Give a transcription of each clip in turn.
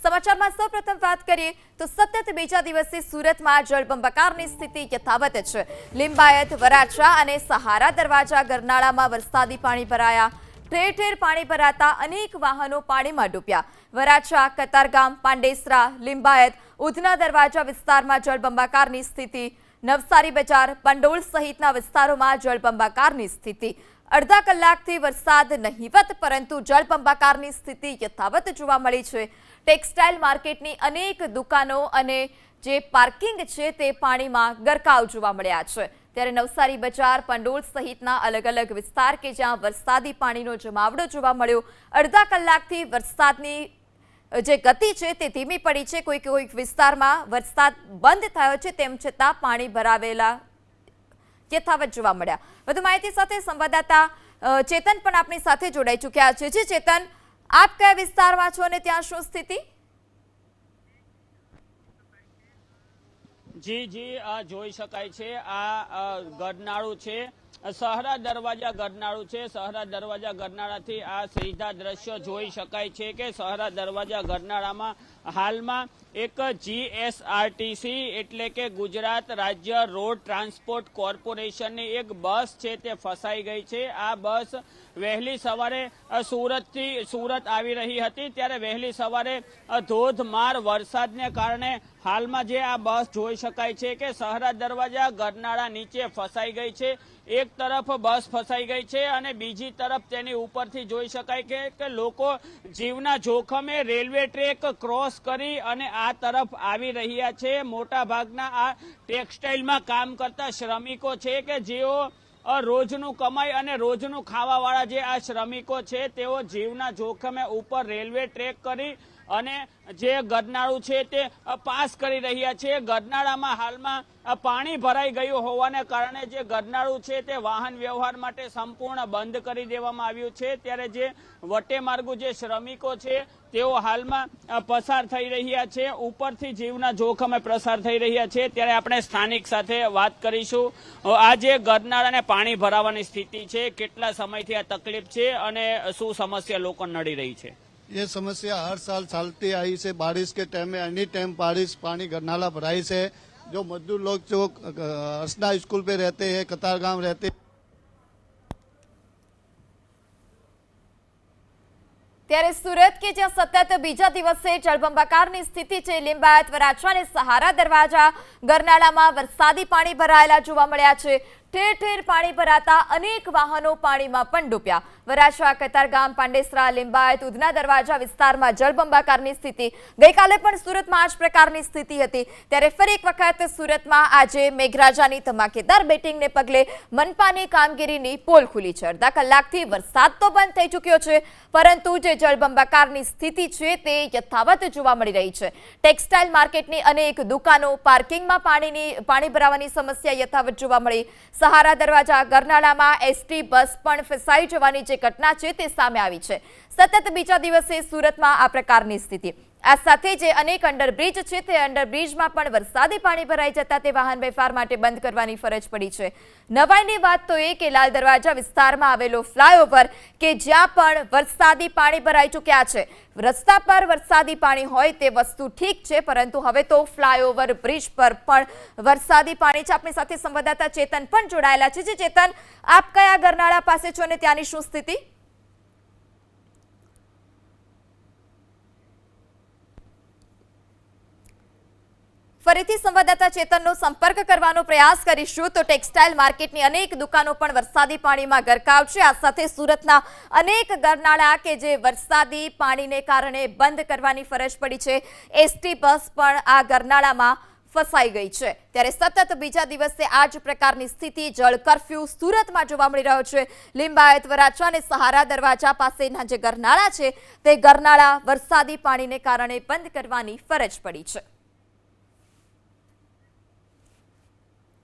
સમાચારમાં સૌપ્રથમ વાત કરીએ તો સતત બીજા દિવસે સુરતમાં જળબંબાકારની સ્થિતિ યથાવત છે। લિંબાયત, વરાછા અને સહારા દરવાજા ગરનાળામાં વરસાદી પાણી ભરાયા। ઠેર ઠેર પાણી ભરાતા અનેક વાહનો પાણીમાં ડૂબ્યા। વરાછા, કતારગામ, પાંડેસરા, લિંબાયત, ઉધના દરવાજા વિસ્તારમાં જળબંબાકારની સ્થિતિ। નવસારી બજાર, પંડોળ સહિતના વિસ્તારોમાં જળબંબાકારની સ્થિતિ। અડધા કલાકથી વરસાદ નહિવત પરંતુ જળબંબાકારની સ્થિતિ યથાવત જોવા મળી છે। ટેક્સટાઇલ માર્કેટની અનેક દુકાનો અને જે પાર્કિંગ છે તે પાણીમાં ગરકાવ જોવા મળ્યા છે। ત્યારે નવસારી બજાર, પંડોળ સહિતના અલગ અલગ વિસ્તાર કે જ્યાં વરસાદી પાણીનો જમાવડો જોવા મળ્યો। અડધા કલાકથી વરસાદની જે ગતિ છે તે ધીમી પડી છે। કોઈક વિસ્તારમાં વરસાદ બંધ થયો છે તેમ છતાં પાણી ભરાવેલા યથાવત જોવા મળ્યા। વધુ માહિતી સાથે સંવાદદાતા ચેતન પણ આપણી સાથે જોડાઈ ચૂક્યા છે। જી ચેતન, આપ કયા વિસ્તારમાં છો અને ત્યાં શું સ્થિતિ? જી જોઈ શકાય છે આ ગરનાળું છે, સહારા દરવાજા ગરનાળું છે। સહારા દરવાજા ગરનાળાથી આ સીધા દ્રશ્યો જોઈ શકાય છે કે સહારા દરવાજા ગરનાળામાં હાલમાં એક જીએસઆરટીસી એટલે કે ગુજરાત રાજ્ય રોડ ટ્રાન્સપોર્ટ કોર્પોરેશનની એક બસ છે તે ફસાઈ ગઈ છે। આ બસ વહેલી સવારે સુરત આવી રહી હતી ત્યારે વહેલી સવારે ધોધમાર વરસાદને કારણે હાલમાં જે આ બસ જોઈ શકાય છે કે સહારા દરવાજા ગરનાળા નીચે ફસાઈ ગઈ છે। એક તરફ બસ ફસાઈ ગઈ છે અને બીજી તરફ તેની ઉપરથી જોઈ શકાય કે લોકો જીવના જોખમે રેલવે ટ્રેક ક્રોસ કરી અને આ તરફ આવી રહ્યા છે। મોટા ભાગના આ ટેક્સટાઇલમાં કામ કરતા શ્રમિકો છે કે જેઓ રોજનું કમાઈ અને રોજનું ખાવાવાળા જે આ શ્રમિકો છે તેઓ જીવના જોખમે ઉપર રેલવે ટ્રેક કરી અને જે ગરનાળું છે તે પાસ કરી રહ્યા છે। ગરનાળામાં હાલમાં પાણી ભરાઈ ગયું હોવાને કારણે જે ગરનાળું છે તે વાહન વ્યવહાર માટે સંપૂર્ણ બંધ કરી દેવામાં આવ્યું છે। ત્યારે જે વટેમાર્ગુ જે શ્રમિકો છે તેઓ હાલમાં પસાર થઈ રહ્યા છે, ઉપરથી જીવના જોખમે પસાર થઈ રહ્યા છે। ત્યારે આપણે સ્થાનિક સાથે વાત કરીશું। આ જે ગરનાળાને પાણી ભરાવાની સ્થિતિ છે, કેટલા સમયથી આ તકલીફ છે અને શું સમસ્યા લોકો નડી રહી છે? ये समस्या हर साल चलती आई से। बारिश के टाइम में एनी टाइम बारिश पानी गरनाला भराई से। जो मजदूर लोग जो असना स्कूल पे रहते हैं, कतारगाम रहते हैं, ત્યારે સુરત કે જ્યાં સતત બીજા દિવસે જળબંબાકારની સ્થિતિ છે, લિંબાયત, વરાછા અને સહારા દરવાજા ગરનાળામાં વરસાદી પાણી ભરાયેલા જોવા મળ્યા છે। ઠેર ઠેર પાણી ભરાતા અનેક વાહનો પાણીમાં પણ ડૂબ્યા। વરાછા, કતારગામ, પાંડેસરા, લિંબાયત, ઉધના દરવાજા વિસ્તારમાં જળબંબાકારની સ્થિતિ। ગઈકાલે પણ સુરતમાં આ જ પ્રકારની સ્થિતિ હતી। ત્યારે ફરી એક વખત સુરતમાં આજે મેઘરાજાની ધમાકેદાર બેટિંગને પગલે મનપાની કામગીરીની પોલ ખુલી છે। અડધા કલાકથી વરસાદ તો બંધ થઈ ચૂક્યો છે પરંતુ જે જળબંબાકારની સ્થિતિ છે તે યથાવત જોવા મળી રહી છે। ટેક્સટાઇલ માર્કેટની અનેક દુકાનો, પાર્કિંગમાં પાણી ભરાવાની સમસ્યા યથાવત જોવા મળી। સહારા દરવાજા ગરનાળામાં એસટી બસ પણ ફસાઈ જવાની જે ઘટના છે તે સામે આવી છે। સતત બીજા દિવસે સુરતમાં આ પ્રકારની સ્થિતિ। આ સાથે જે અનેક અંડરબ્રિજ છે તે અંડરબ્રિજમાં પણ વરસાદી પાણી ભરાઈ જતા તે વાહન વ્યવહાર માટે બંધ કરવાની ફરજ પડી છે। નવાઈની વાત તો એ કે લાલ દરવાજા વિસ્તારમાં આવેલો ફ્લાયઓવર કે જ્યાં પણ વરસાદી પાણી ભરાઈ ચૂક્યા છે। રસ્તા પર વરસાદી પાણી હોય તે વસ્તુ ઠીક છે પરંતુ હવે તો ફ્લાયઓવર બ્રિજ પર પણ વરસાદી પાણી છે। આપણી સાથે સંવાદદાતા ચેતન પણ જોડાયેલા છે। જે ચેતન, આપ કયા ગરનાળા પાસે છો અને ત્યાંની શું સ્થિતિ? ફરીથી સંવાદદાતા ચેતનનો સંપર્ક કરવાનો પ્રયાસ કરીશું। તો ટેક્સટાઇલ માર્કેટની અનેક દુકાનો પણ વરસાદી પાણીમાં ગરકાવ છે। આ સાથે સુરતના અનેક ગરનાળા કે જે વરસાદી પાણીને કારણે બંધ કરવાની ફરજ પડી છે। એસટી બસ પણ આ ગરનાળામાં ફસાઈ ગઈ છે। ત્યારે સતત બીજા દિવસે આ જ પ્રકારની સ્થિતિ, જળ કર્ફ્યુ સુરતમાં જોવા મળી રહ્યો છે। લિંબાયત, વરાછા અને સહારા દરવાજા પાસેના જે ગરનાળા છે તે ગરનાળા વરસાદી પાણીને કારણે બંધ કરવાની ફરજ પડી છે।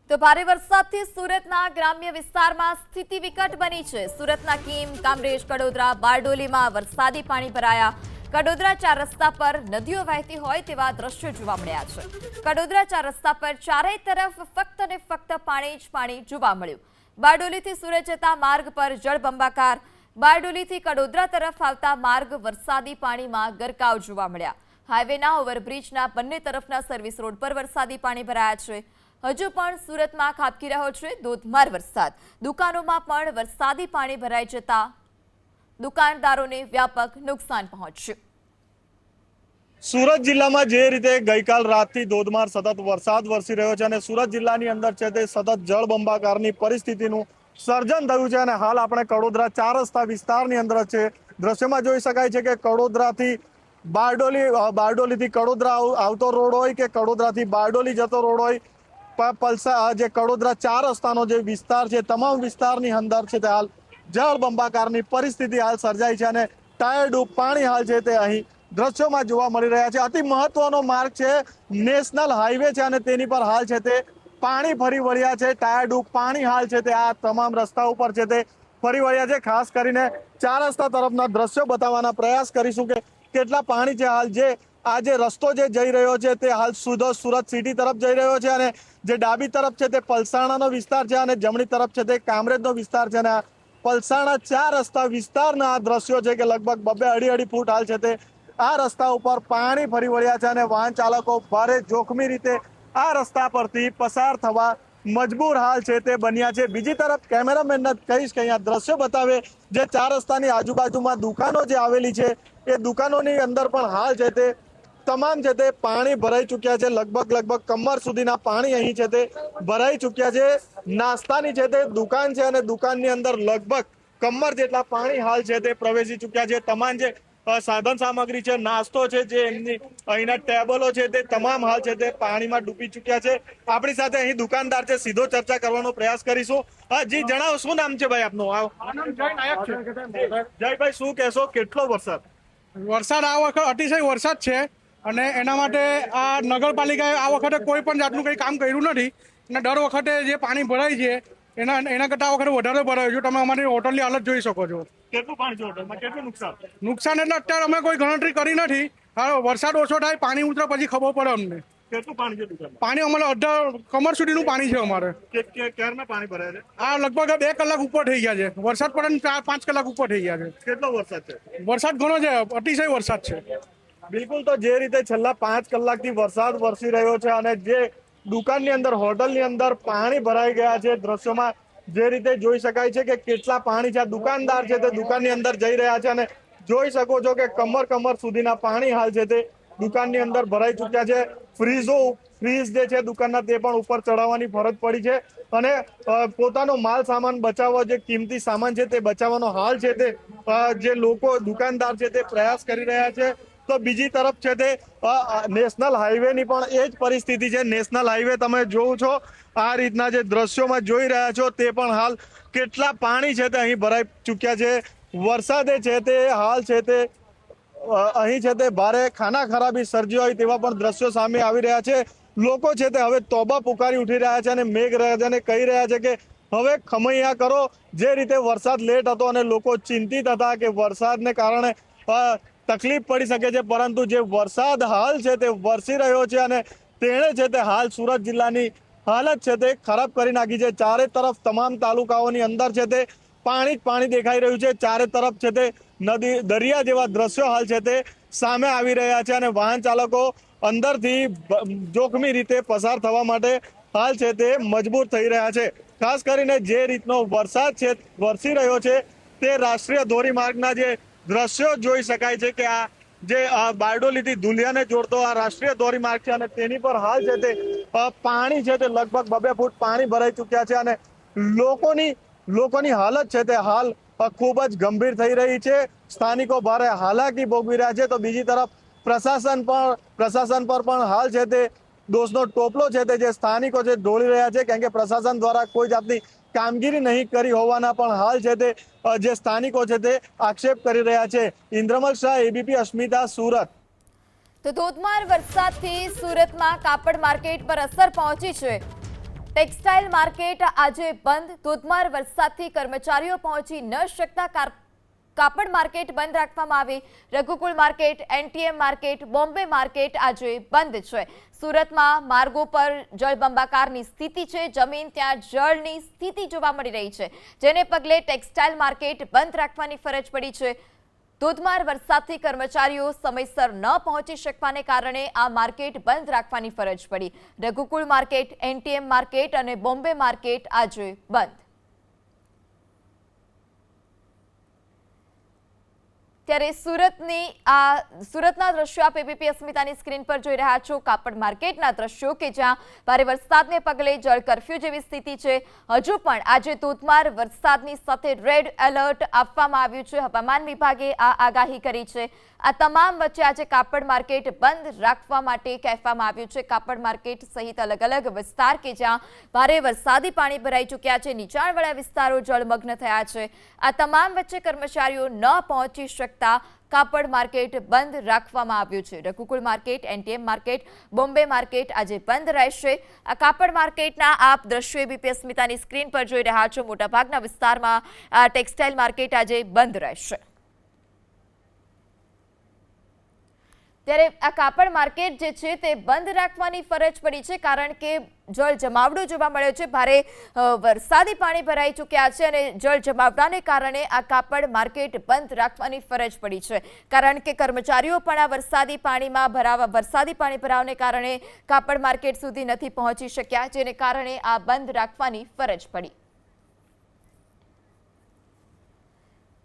તો ભારે વરસાદથી સુરતના ગ્રામ્ય વિસ્તારમાં સ્થિતિ વિકટ બની છે। સુરતના કીમ, કામરેજ, કડોદરા, બારડોલીમાં વરસાદી પાણી ભરાયા। કડોદરા 4 રસ્તા પર નદીઓ વહેતી હોય તેવા દ્રશ્યો જોવા મળ્યા છે। કડોદરા 4 રસ્તા પર ચારેય તરફ ફક્ત અને ફક્ત પાણી જ પાણી જોવા મળ્યું। બારડોલીથી સુરત જતા માર્ગ પર જળબંબાકાર। બારડોલીથી કડોદરા તરફ આવતા માર્ગ વરસાદી પાણીમાં ગરકાવ જોવા મળ્યા। હાઈવેના ઓવરબ્રિજના બંને તરફના સર્વિસ રોડ પર વરસાદી પાણી ભરાયા છે. હજુ પણ સુરતમાં ખાબકી રહ્યો છે ધોધમાર વરસાદ. દુકાનોમાં પણ વરસાદી પાણી ભરાઈ જતા દુકાનદારોને વ્યાપક નુકસાન પહોંચ્યું. સુરત જિલ્લામાં જે રીતે ગઈકાલ રાતથી ધોધમાર સતત વરસાદ વરસી રહ્યો છે અને સુરત જિલ્લાની અંદર છે તે સતત જળબંબાકારની પરિસ્થિતિનું સર્જન થયું છે અને હાલ આપણે કડોદરા 4 રસ્તા વિસ્તારની અંદર છે. દ્રશ્યમાં જોઈ શકાય છે કે કડોદરાથી બારડોલીથી કડોદરા આવતો રોડ હોય કે કડોદરાથી બારડોલી જતો રોડ હોય, જે કડોદરા 4 રસ્તાનો જે વિસ્તાર છે તમામ વિસ્તારની અંદર છે તે હાલ જળબંબાકારની પરિસ્થિતિ હાલ સર્જાઈ છે અને ટાયર ડૂબ પાણી હાલ છે તે અહીં દ્રશ્યોમાં જોવા મળી રહ્યા છે. અતિ મહત્વનો માર્ગ છે, નેશનલ હાઈવે છે અને તેની પર હાલ છે તે પાણી ફરી વળ્યા છે. ટાયર ડૂબ પાણી હાલ છે તે આ તમામ રસ્તા ઉપર છે તે ફરી વળ્યા છે. ખાસ કરીને 4 રસ્તા તરફના દ્રશ્યો બતાવવાના પ્રયાસ કરીશું કે કેટલા પાણી છે હાલ. જે આ જે રસ્તો જે જઈ રહ્યો છે તે હાલ સુરત સિટી તરફ જઈ રહ્યો છે અને જે ડાબી તરફ છે તે પલસાણાનો વિસ્તાર છે અને જમણી તરફ છે તે કામરેજનો વિસ્તાર છે અને આ પલસાણા 4 રસ્તા વિસ્તારના આ દ્રશ્યો છે કે લગભગ 2-2.5 ફૂટ હાલ છે તે આ રસ્તા ઉપર પાણી ફરી વળ્યા છે અને વાહન ચાલકો ભારે જોખમી રીતે આ રસ્તા પરથી પસાર થવા મજબૂર હાલ છે તે બન્યા છે. બીજી તરફ કેમેરામેનને કહીશ કે અહીંયા દ્રશ્યો બતાવે જે 4 રસ્તાની આજુબાજુમાં દુકાનો જે આવેલી છે એ દુકાનોની અંદર પણ હાલ છે તે તમામ છે તે પાણી ભરાઈ ચૂક્યા છે. લગભગ કમર સુધીના પાણી અહીં છે તે ભરાઈ ચૂક્યા છે. નાસ્તાની છે તે દુકાન છે અને દુકાનની અંદર લગભગ કમર જેટલા પાણી હાલ છે તે પ્રવેશી ચૂક્યા છે. તમામ જે સાધન સામગ્રી છે, નાસ્તો છે, જે એમની અહીંના ટેબલો છે તે તમામ હાલ છે તે પાણીમાં ડૂબી ચૂક્યા છે. આપણી સાથે અહીં દુકાનદાર છે, સીધો ચર્ચા કરવાનો પ્રયાસ કરીશું. જી જણાવો, શું નામ છે ભાઈ આપનું? જયભાઈ, શું કહેશો, કેટલો વરસાદ આ વખતે અતિશય વરસાદ છે અને એના માટે આ નગરપાલિકાએ આ વખતે કોઈ પણ જાતનું કંઈ કામ કર્યું નથી અને દર વખતે જે પાણી ભરાય છે એના કરતાં આ વખતે વધારે ભરાયું છે. તમે અમારી હોટલની હાલત જોઈ શકો છો. કેટલું પાણી છે હોટલમાં? કેટલું નુકસાન એટલે અત્યારે અમે કોઈ ગણતરી કરી નથી. હા, વરસાદ ઓછો થાય, પાણી ઉતરે પછી ખબર પડે અમને. કેટલું પાણી છે દુકાનમાં? પાણી અમારે અડધા કમર સુધીનું પાણી છે અમારે. ક્યારના પાણી ભરાય છે? આ લગભગ 2 કલાક ઉપર થઈ ગયા છે. વરસાદ પડે 4-5 કલાક ઉપર થઈ ગયા છે. કેટલો વરસાદ છે? વરસાદ ઘણો છે, અતિશય વરસાદ છે. બિલકુલ, તો જે રીતે છેલ્લા 5 કલાકથી વરસાદ વરસી રહ્યો છે અને જે દુકાનની અંદર, હોટલની અંદર પાણી ભરાઈ ગયા છે, દ્રશ્યોમાં જે રીતે જોઈ શકાય છે કે કેટલા પાણી છે. દુકાનદાર છે તે દુકાનની અંદર જઈ રહ્યા છે અને જોઈ શકો છો કે કમર સુધીના પાણી હાલ છે તે દુકાનની અંદર ભરાઈ ચૂક્યા છે. ફ્રીજ જે છે દુકાનના તે પણ ઉપર ચડાવવાની ફરજ પડી છે અને પોતાનો માલ સામાન બચાવવા, જે કિંમતી સામાન છે તે બચાવવાનો હાલ છે તે જે લોકો દુકાનદાર છે તે પ્રયાસ કરી રહ્યા છે. તો બીજી તરફ છે તે નેશનલ હાઈવેની પણ એ જ પરિસ્થિતિ છે. નેશનલ હાઈવે તમે જોવો છો, આ રીતના જે દ્રશ્યોમાં જોઈ રહ્યા છો તે પણ હાલ કેટલા પાણી છે તે અહીં ભરાઈ ચૂક્યા છે. વરસાદે છે તે હાલ છે તે અહીં છે તે ભારે ખાના ખરાબી સર્જી હોય તેવા પણ દ્રશ્યો સામે આવી રહ્યા છે. લોકો છે તે હવે તોબા પુકારી ઉઠી રહ્યા છે અને મેઘરાજાને કહી રહ્યા છે કે હવે ખમૈયા કરો. જે રીતે વરસાદ લેટ હતો અને લોકો ચિંતિત હતા કે વરસાદને કારણે તકલીફ પડી શકે છે, પરંતુ જે વરસાદ હાલ છે તે વરસી રહ્યો છે અને તેણે છે તે હાલ સુરત જિલ્લાની હાલત છે તે ખરાબ કરી નાખી છે. ચારે તરફ તમામ તાલુકાઓની અંદર છે તે પાણી જ પાણી દેખાઈ રહ્યું છે. ચારે તરફ છે તે નદી, દરિયા જેવા દ્રશ્યો હાલ છે તે સામે આવી રહ્યા છે અને વાહન ચાલકો અંદરથી જોખમી રીતે પસાર થવા માટે હાલ છે તે મજબૂર થઈ રહ્યા છે. ખાસ કરીને જે રીતનો વરસાદ છે વરસી રહ્યો છે તે રાષ્ટ્રીય ધોરીમાર્ગના જે દ્રશ્યો જોઈ શકાય છે કે આ જે બારડોલીથી ધુલિયાને જોડતો આ રાષ્ટ્રીય ધોરીમાર્ગ છે અને તેની પર હાલ છે તે પાણી છે તે લગભગ 2-2 ફૂટ પાણી ભરાઈ ચૂક્યા છે અને લોકોની હાલત છે તે હાલ ખૂબ જ ગંભીર થઈ રહી છે. સ્થાનિકો ભારે હાલાકી ભોગવી રહ્યા છે. તો બીજી તરફ પ્રશાસન પર પણ હાલ છે તે દોષનો ટોપલો છે તે જે સ્થાનિકો છે ઢોળી રહ્યા છે, કારણ કે પ્રશાસન દ્વારા કોઈ જાતની કામગીરી નહીં કરી હોવાના પણ હાલ છે તે જે સ્થાનિકો છે તે આક્ષેપ કરી રહ્યા છે. ઇન્દ્રમલ શાહ, એબીપી અસ્મિતા, સુરત. તો ધોધમાર વરસાદથી સુરતમાં કાપડ માર્કેટ પર અસર પહોંચી છે. ટેક્સટાઇલ માર્કેટ આજે બંધ. ધોધમાર વરસાદથી કર્મચારીઓ પહોંચી ન શકતા કાપડ માર્કેટ બંધ રાખવામાં આવી. Raghukul market, NTM market, Bombay market આજે બંધ છે. સુરતમાં માર્ગો પર જળબંબાકારની સ્થિતિ છે. જમીન ત્યાં જળની સ્થિતિ જોવા મળી રહી છે, જેને પગલે ટેક્સટાઇલ માર્કેટ બંધ રાખવાની ફરજ પડી છે. ધોધમાર વરસાદથી કર્મચારીઓ સમયસર ન પહોંચી શકવાને કારણે આ માર્કેટ બંધ રાખવાની ફરજ પડી. રઘુકુળ માર્કેટ, એનટીએમ માર્કેટ અને બોમ્બે માર્કેટ આજે બંધ. ત્યારે સુરતના દ્રશ્યો આપ એબીપી અસ્મિતાની સ્ક્રીન પર જોઈ રહ્યા છો. કાપડ માર્કેટના દ્રશ્યો કે જ્યાં ભારે વરસાદને પગલે જળ કર્ફ્યુ જેવી સ્થિતિ છે. હજુ પણ આજે ધોધમાર વરસાદની સાથે રેડ એલર્ટ આપવામાં આવ્યું છે. હવામાન વિભાગે આ આગાહી કરી છે. આ તમામ વચ્ચે આજે કાપડ માર્કેટ બંધ રાખવા માટે કહેવામાં આવ્યું છે. કાપડ માર્કેટ સહિત અલગ અલગ વિસ્તાર કે જ્યાં ભારે વરસાદી પાણી ભરાઈ ચૂક્યા છે, નીચાણવાળા વિસ્તારો જળમગ્ન થયા છે. આ તમામ વચ્ચે કર્મચારીઓ ન પહોંચી શકતા કાપડ માર્કેટ બંધ રાખવામાં આવ્યું છે. Raghukul market, NTM market, Bombay market આજે બંધ રહેશે. આ કાપડ માર્કેટના આપ દ્રશ્યો એબીપી અસ્મિતાની સ્ક્રીન પર જોઈ રહ્યા છો. મોટાભાગના વિસ્તારમાં ટેક્સટાઇલ માર્કેટ આજે બંધ રહેશે. ત્યારે આ કાપડ માર્કેટ જે છે તે બંધ રાખવાની ફરજ પડી છે કારણ કે જળ જમાવડો જોવા મળ્યો છે. ભારે વરસાદી પાણી ભરાઈ ચૂક્યા છે અને જળ જમાવડાને કારણે આ કાપડ માર્કેટ બંધ રાખવાની ફરજ પડી છે કારણ કે કર્મચારીઓ પણ આ વરસાદી પાણી ભરાવાને કારણે કાપડ માર્કેટ સુધી નથી પહોંચી શક્યા, જેને કારણે આ બંધ રાખવાની ફરજ પડી.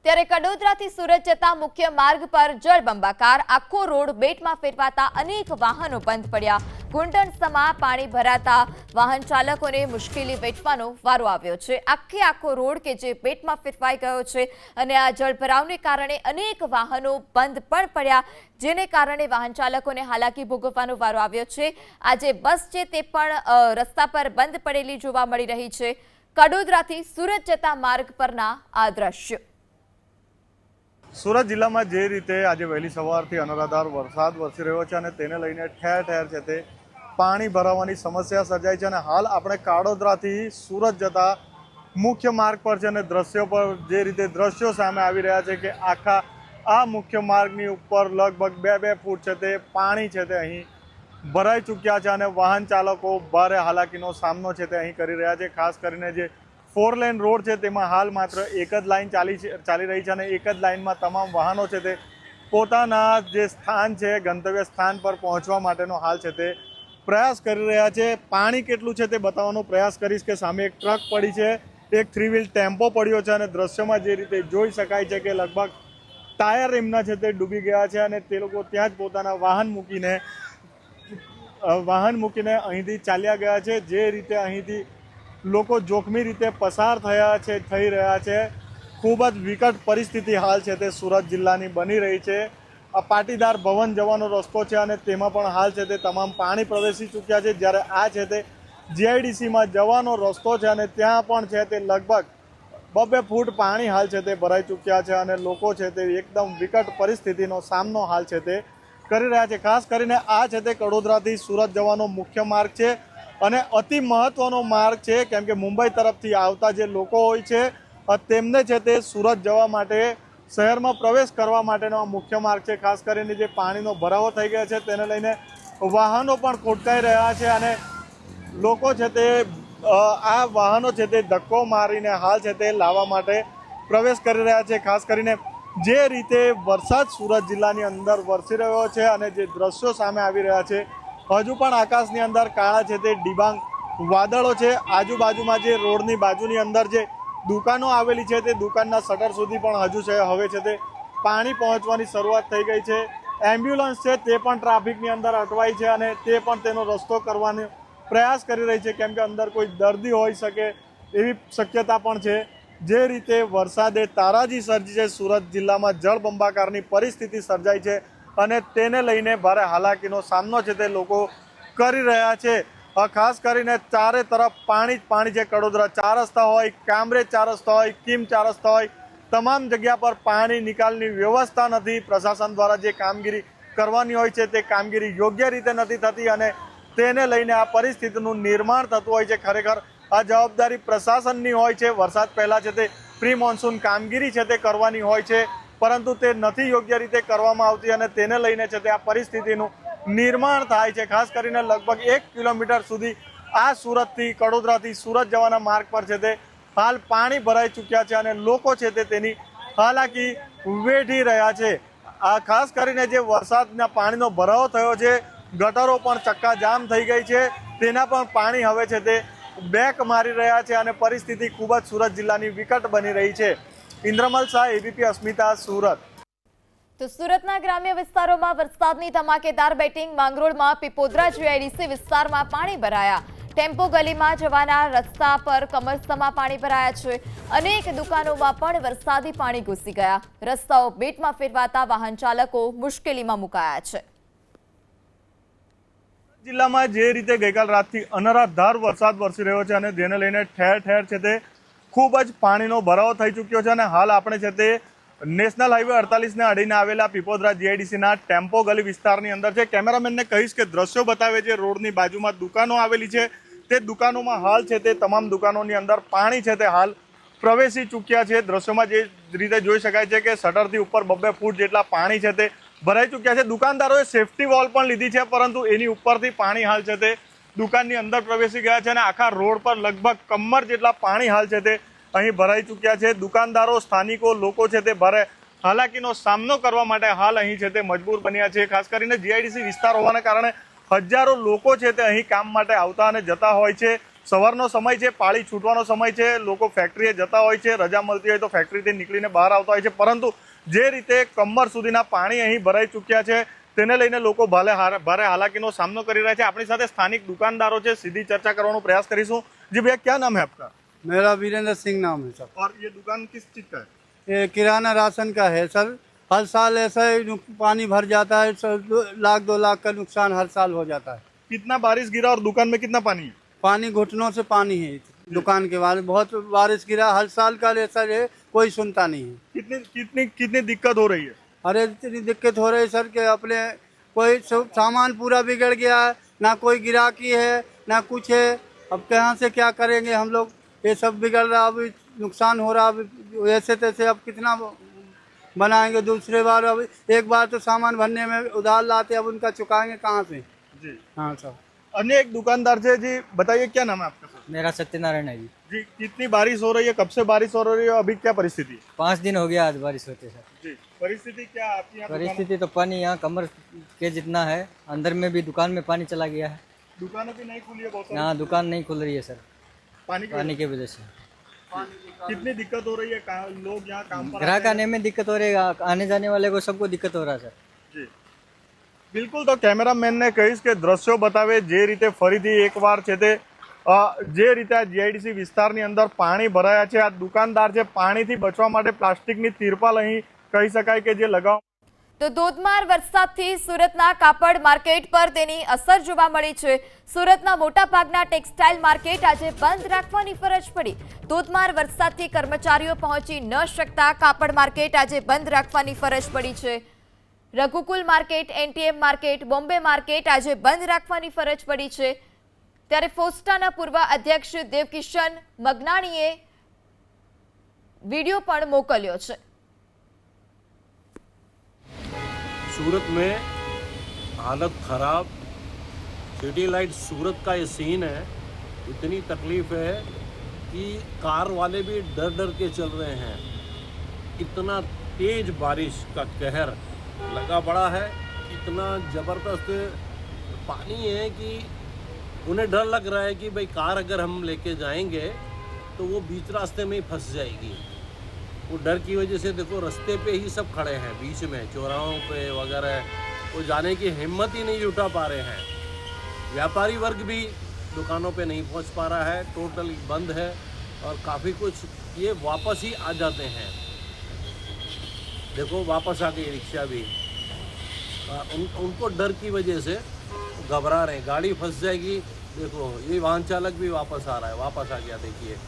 ત્યારે કડોદરાથી સુરત જતા મુખ્ય માર્ગ પર જળબંબાકાર આખો રોડ બેટમાં ફેરવાતા અનેક વાહનો બંધ પડ્યા. ઘૂંટણસમાં પાણી ભરાતા વાહન ચાલકોને મુશ્કેલી વેઠવાનો વારો આવ્યો છે. આખો રોડ કે જે બેટમાં ફેરવાઈ ગયો છે અને આ જળભરાવને કારણે અનેક વાહનો બંધ પણ પડ્યા, જેને કારણે વાહન ચાલકોને હાલાકી ભોગવવાનો વારો આવ્યો છે. આજે બસ છે તે પણ રસ્તા પર બંધ પડેલી જોવા મળી રહી છે. કડોદરાથી સુરત જતા માર્ગ પરના આ દ્રશ્યો. સુરત જિલ્લામાં જે રીતે આજે વહેલી સવારથી અનરાધાર વરસાદ વરસી રહ્યો છે અને તેને લઈને ઠેર ઠેર છે તે પાણી ભરાવાની સમસ્યા સર્જાઈ છે અને હાલ આપણે કાડોદરાથી સુરત જતા મુખ્ય માર્ગ પર છે અને દ્રશ્યો પર જે રીતે દ્રશ્યો સામે આવી રહ્યા છે કે આખા આ મુખ્ય માર્ગની ઉપર લગભગ 2 ફૂટ છે તે પાણી છે તે અહીં ભરાઈ ચૂક્યા છે અને વાહન ચાલકો ભારે હાલાકીનો સામનો છે તે અહીં કરી રહ્યા છે. ખાસ કરીને જે 4 લેન રોડ છે તેમાં હાલ માત્ર એક જ લાઇન ચાલી રહી છે અને એક જ લાઇનમાં તમામ વાહનો છે તે પોતાના જે સ્થાન છે ગંતવ્ય સ્થાન પર પહોંચવા માટેનો હાલ છે તે પ્રયાસ કરી રહ્યા છે. પાણી કેટલું છે તે બતાવવાનો પ્રયાસ કરીશ કે સામે એક ટ્રક પડી છે, એક 3 વ્હીલ ટેમ્પો પડ્યો છે અને દ્રશ્યમાં જે રીતે જોઈ શકાય છે કે લગભગ ટાયર એમના છે તે ડૂબી ગયા છે અને તે લોકો ત્યાં જ પોતાના વાહન મૂકીને અહીંથી ચાલ્યા ગયા છે. જે રીતે અહીંથી લોકો જોખમી રીતે પસાર થઈ રહ્યા છે. ખૂબ જ વિકટ પરિસ્થિતિ હાલ છે તે સુરત જિલ્લાની બની રહી છે. આ પાટીદાર ભવન જવાનો રસ્તો છે અને તેમાં પણ હાલ છે તે તમામ પાણી પ્રવેશી ચૂક્યા છે, જ્યારે આ છે તે જીઆઈડીસીમાં જવાનો રસ્તો છે અને ત્યાં પણ છે તે લગભગ 2 ફૂટ પાણી હાલ છે તે ભરાઈ ચૂક્યા છે અને લોકો છે તે એકદમ વિકટ પરિસ્થિતિનો સામનો હાલ છે તે કરી રહ્યા છે. ખાસ કરીને આ છે તે કડોદરાથી સુરત જવાનો મુખ્ય માર્ગ છે અને અતિ મહત્વનો માર્ગ છે કેમ કે મુંબઈ તરફથી આવતા જે લોકો હોય છે તેમને છે તે સુરત જવા માટે શહેરમાં પ્રવેશ કરવા માટેનો આ મુખ્ય માર્ગ છે. ખાસ કરીને જે પાણીનો ભરાવો થઈ ગયો છે તેને લઈને વાહનો પણ ખોટકાઈ રહ્યા છે અને લોકો છે તે આ વાહનો છે તે ધક્કો મારીને હાલ છે તે લાવવા માટે પ્રવેશ કરી રહ્યા છે. ખાસ કરીને જે રીતે વરસાદ સુરત જિલ્લાની અંદર વરસી રહ્યો છે અને જે દ્રશ્યો સામે આવી રહ્યા છે, હજુ પણ આકાશની અંદર કાળા છે તે ડિબાંગ વાદળો છે. આજુબાજુમાં જે રોડની બાજુની અંદર જે દુકાનો આવેલી છે તે દુકાનના શટર સુધી પણ હજુ છે હવે છે તે પાણી પહોંચવાની શરૂઆત થઈ ગઈ છે. એમ્બ્યુલન્સ છે તે પણ ટ્રાફિકની અંદર અટવાઈ છે અને તે પણ તેનો રસ્તો કરવાનો પ્રયાસ કરી રહી છે કેમ કે અંદર કોઈ દર્દી હોઈ શકે એવી શક્યતા પણ છે. જે રીતે વરસાદે તારાજી સર્જી છે, સુરત જિલ્લામાં જળબંબાકારની પરિસ્થિતિ સર્જાઈ છે અને તેને લઈને ભારે હાલાકીનો સામનો છે તે લોકો કરી રહ્યા છે. ખાસ કરીને ચારે તરફ પાણી જ પાણી છે. કડોદરા 4 રસ્તા હોય, કામરેજ 4 રસ્તા હોય, કિમ 4 રસ્તા હોય, તમામ જગ્યા પર પાણી નિકાલની વ્યવસ્થા નથી. પ્રશાસન દ્વારા જે કામગીરી કરવાની હોય છે તે કામગીરી યોગ્ય રીતે નથી થતી અને તેને લઈને આ પરિસ્થિતિનું નિર્માણ થતું હોય છે. ખરેખર આ જવાબદારી પ્રશાસનની હોય છે. વરસાદ પહેલાં છે તે પ્રી મોન્સૂન કામગીરી છે તે કરવાની હોય છે, પરંતુ તે નથી યોગ્ય રીતે કરવામાં આવતી અને તેને લઈને છે તે આ પરિસ્થિતિનું નિર્માણ થાય છે. ખાસ કરીને લગભગ 1 કિલોમીટર સુધી આ સુરતથી કડોદરાથી સુરત જવાના માર્ગ પર છે તે હાલ પાણી ભરાઈ ચૂક્યા છે અને લોકો છે તે તેની હાલાકી વેઠી રહ્યા છે। આ ખાસ કરીને જે વરસાદના પાણીનો ભરાવો થયો છે, ગટરો પણ ચક્કાજામ થઈ ગઈ છે, તેના પણ પાણી હવે છે તે બેક મારી રહ્યા છે અને પરિસ્થિતિ ખૂબ જ સુરત જિલ્લાની વિકટ બની રહી છે। ઇન્દ્રમલ શાહ, એબીપી અસ્મિતા, સુરત। તો સુરતના ગ્રામ્ય વિસ્તારોમાં વરસાદની ધમાકેદાર બેટિંગ। માંગરોળમાં પીપોદરા જીઆઈડીસી વિસ્તારમાં પાણી ભરાયા। ટેમ્પો ગલીમાં જવાના રસ્તા પર કમરસમાં પાણી ભરાયા છે। અનેક દુકાનોમાં પણ વરસાદી પાણી ઘૂસી ગયા। રસ્તાઓ બેટમાં ફેરવાતા વાહન ચાલકો મુશ્કેલીમાં મુકાયા છે। જિલ્લામાં જે રીતે ગઈકાલ રાતથી અનરાધાર વરસાદ વરસી રહ્યો છે અને જેને લઈને ઠેર ઠેર છે તે ખૂબ જ પાણીનો ભરાવો થઈ ચૂક્યો છે અને હાલ આપણે છે તે નેશનલ હાઈવે 48ને અડીને આવેલા પીપોદરા જીઆઈડીસીના ટેમ્પો ગલી વિસ્તારની અંદર છે। કેમેરામેનને કહીશ કે દ્રશ્યો બતાવે છે, રોડની બાજુમાં દુકાનો આવેલી છે, તે દુકાનોમાં હાલ છે તે તમામ દુકાનોની અંદર પાણી છે તે હાલ પ્રવેશી ચૂક્યા છે। દ્રશ્યોમાં જે રીતે જોઈ શકાય છે કે શટરથી ઉપર 2 ફૂટ જેટલા પાણી છે તે ભરાઈ ચૂક્યા છે। દુકાનદારોએ સેફટી વોલ પણ લીધી છે, પરંતુ એની ઉપરથી પાણી હાલ છે તે દુકાનની અંદર પ્રવેશી ગયા છે અને આખા રોડ પર લગભગ કમર જેટલા પાણી હાલ છે તે અહીં ભરાઈ ચૂક્યા છે। દુકાનદારો, સ્થાનિકો, લોકો છે તે ભારે હાલાકીનો સામનો કરવા માટે હાલ અહીં છે તે મજબૂર બન્યા છે। ખાસ કરીને જીઆઈડીસી વિસ્તાર હોવાના કારણે હજારો લોકો છે તે અહીં કામ માટે આવતા અને જતા હોય છે। સવારનો સમય છે, પાળી છૂટવાનો સમય છે, લોકો ફેક્ટરીએ જતા હોય છે, રજા મળતી હોય તો ફેક્ટરીથી નીકળીને બહાર આવતા હોય છે, પરંતુ જે રીતે કમર સુધીના પાણી અહીં ભરાઈ ચૂક્યા છે તેને લઈને લોકો ભારે હાલાકીનો સામનો કરી રહ્યા છે। આપણી સાથે સ્થાનિક દુકાનદારો છે, સીધી ચર્ચા કરવાનો પ્રયાસ કરીશું। जी भैया, क्या नाम है आपका? मेरा वीरेंद्र सिंह नाम है सर। और ये दुकान किस चीज का है? ये किराना राशन का है सर। हर साल ऐसा ही पानी भर जाता है, 1 लाख 2 लाख का नुकसान हर साल हो जाता है। कितना बारिश गिरा और दुकान में कितना पानी है? पानी घुटनों से पानी है दुकान के बारे। बहुत बारिश गिरा, हर साल का ऐसा है, कोई सुनता नहीं है। कितनी कितनी कितनी दिक्कत हो रही है? अरे इतनी दिक्कत हो रही है सर कि अपने कोई सामान पूरा बिगड़ गया है, ना कोई गिराकी है ना कुछ है। अब कहाँ से क्या करेंगे हम लोग? ये सब बिगड़ रहा, अभी नुकसान हो रहा। अभी ऐसे तैसे अब कितना बनाएंगे? दूसरे बार अब एक बार तो सामान भरने में उधार लाते, अब उनका चुकाएंगे कहाँ से? जी हाँ सर। अन्य एक दुकानदार से जी, बताइए क्या नाम है आपका? सर मेरा सत्यनारायण है जी। जी, कितनी बारिश हो रही है, कब से बारिश हो रही है, अभी क्या परिस्थिति है? 5 दिन हो गया आज बारिश होते सर। जी, परिस्थिति क्या है आपकी यहाँ? परिस्थिति तो पानी यहाँ कमर के जितना है, अंदर में भी दुकान में पानी चला गया है। दुकानें भी नहीं खुली है बहुत सारी? यहाँ दुकान नहीं खुल रही है सर, पानी की वजह से। कितनी दिक्कत हो रही है? लोग यहाँ काम पर ग्राहक आने में दिक्कत हो रही है, आने जाने वाले को सबको दिक्कत हो रहा है सर। जी બિલકુલ। તો કેમેરામેનને કહીશ કે દ્રશ્યો બતાવે જે રીતે ફરીથી એકવાર છે તે જે રીતે આ જીઆઈડીસી વિસ્તારની અંદર પાણી ભરાયા છે, આ દુકાનદાર છે પાણીથી બચવા માટે પ્લાસ્ટિકની તિરપાલ અહીં કહી શકાય કે જે લગાવ। તો ધોધમાર વરસાદથી સુરતના કાપડ માર્કેટ પર તેની અસર જોવા મળી છે। સુરતના મોટાભાગના ટેક્સટાઇલ માર્કેટ આજે બંધ રાખવાની ફરજ પડી। ધોધમાર વરસાદથી કર્મચારીઓ પહોંચી ન શકતા કાપડ માર્કેટ આજે બંધ રાખવાની ફરજ પડી છે। Raghukul market, NTM market, Bombay market આજે બંધ રાખવાની ફરજ પડી છે। ત્યારે ફોસ્ટાના પૂર્વ અધ્યક્ષ દેવકિશન મગનાણીએ વીડિયો પણ મોકલ્યો છે। सूरत में हालत खराब, सिटी लाइट सूरत का ये सीन है। इतनी तकलीफ है कि कार वाले भी डर डर के चल रहे हैं। इतना तेज बारिश का कहर लगा पड़ा है, इतना ज़बरदस्त पानी है कि उन्हें डर लग रहा है कि भाई कार अगर हम लेके जाएंगे तो वो बीच रास्ते में ही फंस जाएगी। वो डर की वजह से देखो रास्ते पे ही सब खड़े हैं, बीच में चौराहों पे वगैरह, वो जाने की हिम्मत ही नहीं जुटा पा रहे हैं। व्यापारी वर्ग भी दुकानों पे नहीं पहुंच पा रहा है, टोटल बंद है और काफ़ी कुछ ये वापस ही आ जाते हैं। देखो वापस आ गई रिक्शा भी, उनको डर की वजह से घबरा रहे हैं, गाड़ी फंस जाएगी। देखो ये वाहन चालक भी वापस आ रहा है, वापस आ गया देखिए।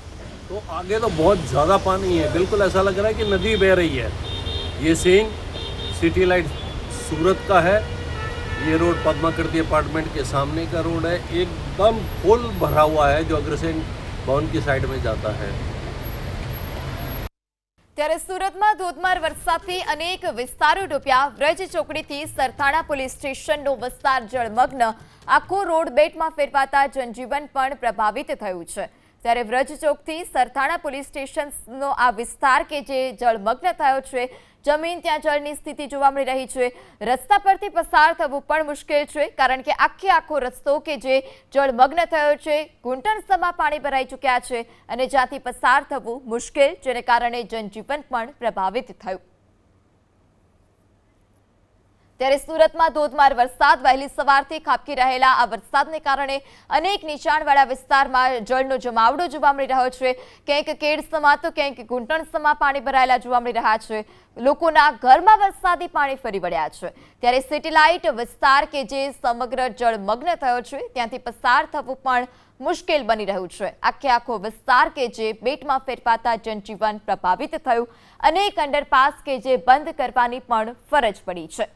तो आगे तो बहुत ज़्यादा पानी है, बिल्कुल ऐसा लग रहा है कि नदी बह रही है। ये सीन सिटी लाइट सूरत का है। ये रोड पद्माकृति अपार्टमेंट के सामने का रोड है, एकदम फुल भरा हुआ है जो अग्रसेन भवन की साइड में जाता है। ત્યારે સુરતમાં ધોધમાર વરસાદથી અનેક વિસ્તારો ડૂબ્યા। વ્રજ ચોકડીથી સરથાણા પોલીસ સ્ટેશનનો વિસ્તાર જળમગ્ન। આખો રોડ બેટમાં ફેરવાતા જનજીવન પણ પ્રભાવિત થયું છે। ત્યારે વ્રજ ચોકથી સરથાણા પોલીસ સ્ટેશનનો આ વિસ્તાર કે જે જળમગ્ન થયો છે, જમીન ત્યાં જળની સ્થિતિ જોવા મળી રહી છે। રસ્તા પરથી પસાર થવું પણ મુશ્કેલ છે, કારણ કે આખો રસ્તો કે જે જળમગ્ન થયો છે, ઘૂંટણસમાં પાણી ભરાઈ ચૂક્યા છે અને જ્યાંથી પસાર થવું મુશ્કેલ, જેને કારણે જનજીવન પણ પ્રભાવિત થયું। ત્યારે સુરતમાં ધોધમાર વરસાદ, વહેલી સવારથી ખાબકી રહેલા આ વરસાદને કારણે અનેક નીચાણવાળા વિસ્તારમાં જળનો જમાવડો જોવા મળી રહ્યો છે। ક્યાંક કેડસમાં તો ક્યાંક ઘૂંટણસમાં પાણી ભરાયેલા જોવા મળી રહ્યા છે। લોકોના ઘરમાં વરસાદી પાણી ફરી વળ્યા છે। ત્યારે સેટેલાઇટ વિસ્તાર કે જે સમગ્ર જળમગ્ન થયો છે, ત્યાંથી પસાર થવું પણ મુશ્કેલ બની રહ્યું છે। આખો વિસ્તાર કે જે બેટમાં ફેરવાતા જનજીવન પ્રભાવિત થયું। અનેક અંડરપાસ કે જે બંધ કરવાની પણ ફરજ પડી છે।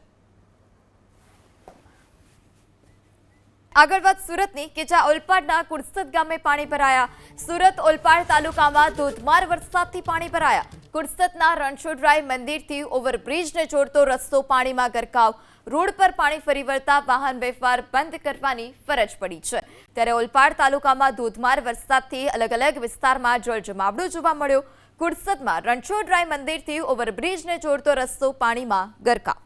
આગળ વાત સુરતની કે જ્યાં ઓલપાડના કુડસદ ગામે પાણી ભરાયા। સુરત ઓલપાડ તાલુકામાં ધોધમાર વરસાદથી પાણી ભરાયા। કુડસદના રણછોડરાય મંદિરથી ઓવરબ્રિજને જોડતો રસ્તો પાણીમાં ગરકાવ। રોડ પર પાણી ફરી વળતા વાહન વ્યવહાર બંધ કરવાની ફરજ પડી છે। ત્યારે ઓલપાડ તાલુકામાં ધોધમાર વરસાદથી અલગ વિસ્તારમાં જળ જમાવડો જોવા મળ્યો। કુડસદમાં રણછોડરાય મંદિરથી ઓવરબ્રિજને જોડતો રસ્તો પાણીમાં ગરકાવ।